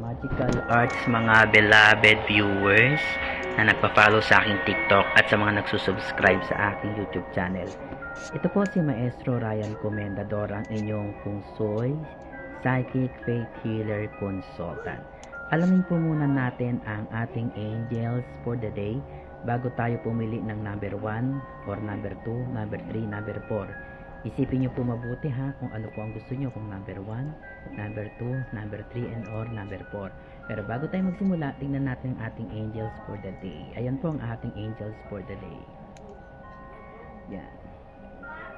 Magical Arts mga beloved viewers na nagpa-follow sa aking TikTok at sa mga nagsusubscribe sa aking YouTube channel. Ito po si Maestro Ryan Comendador, ang inyong Pungsoy Psychic Faith Healer Consultant. Alamin po muna natin ang ating angels for the day bago tayo pumili ng number 1 or number 2, number 3, number 4. Isipin nyo po mabuti ha kung ano po ang gusto nyo, kung number 1, number 2, number 3, and or number 4. Pero bago tayo magsimula, tingnan natin ang ating angels for the day. Ayan po ang ating angels for the day. Yan.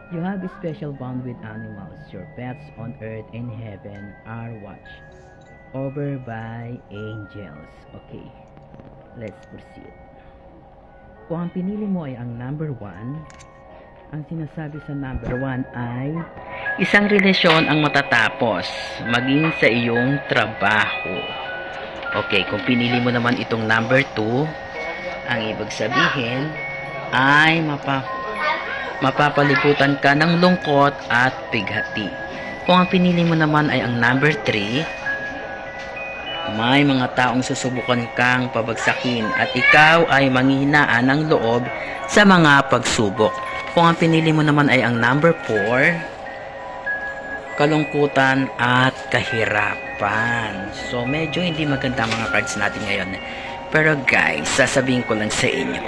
You have a special bond with animals. Your pets on earth and heaven are watched over by angels. Okay, let's proceed. Kung ang pinili mo ay ang number 1, ang sinasabi sa number 1 ay isang relasyon ang matatapos maging sa iyong trabaho. Okay, kung pinili mo naman itong number 2, ang ibig sabihin ay mapapalibutan ka ng lungkot at bighati. Kung ang pinili mo naman ay ang number 3, may mga taong susubukan kang pabagsakin at ikaw ay manghihinaan ng loob sa mga pagsubok. Kung ang pinili mo naman ay ang number 4, kalungkutan at kahirapan. So, medyo hindi maganda mga cards natin ngayon. Pero guys, sasabihin ko lang sa inyo,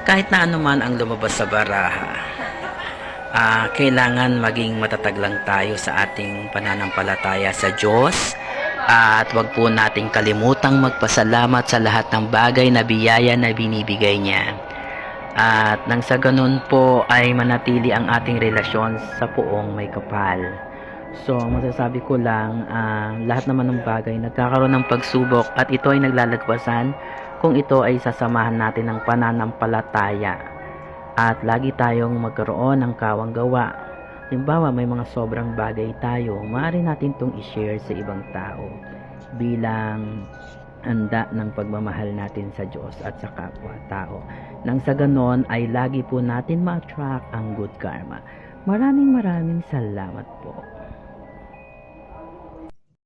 kahit na anuman ang lumabas sa baraha, kailangan maging matatag lang tayo sa ating pananampalataya sa Diyos. At wag po nating kalimutang magpasalamat sa lahat ng bagay na biyaya na binibigay niya. At nang sa ganun po ay manatili ang ating relasyon sa poong may kapal. So, masasabi ko lang, lahat naman ng bagay nagkakaroon ng pagsubok at ito ay naglalagpasan kung ito ay sasamahan natin ng pananampalataya. At lagi tayong magkaroon ng kawang gawa. Halimbawa, may mga sobrang bagay tayo, maaari natin itong i-share sa ibang tao bilang handa ng pagmamahal natin sa Diyos at sa kapwa-tao. Nang sa ganon ay lagi po natin ma-attract ang good karma. Maraming salamat po.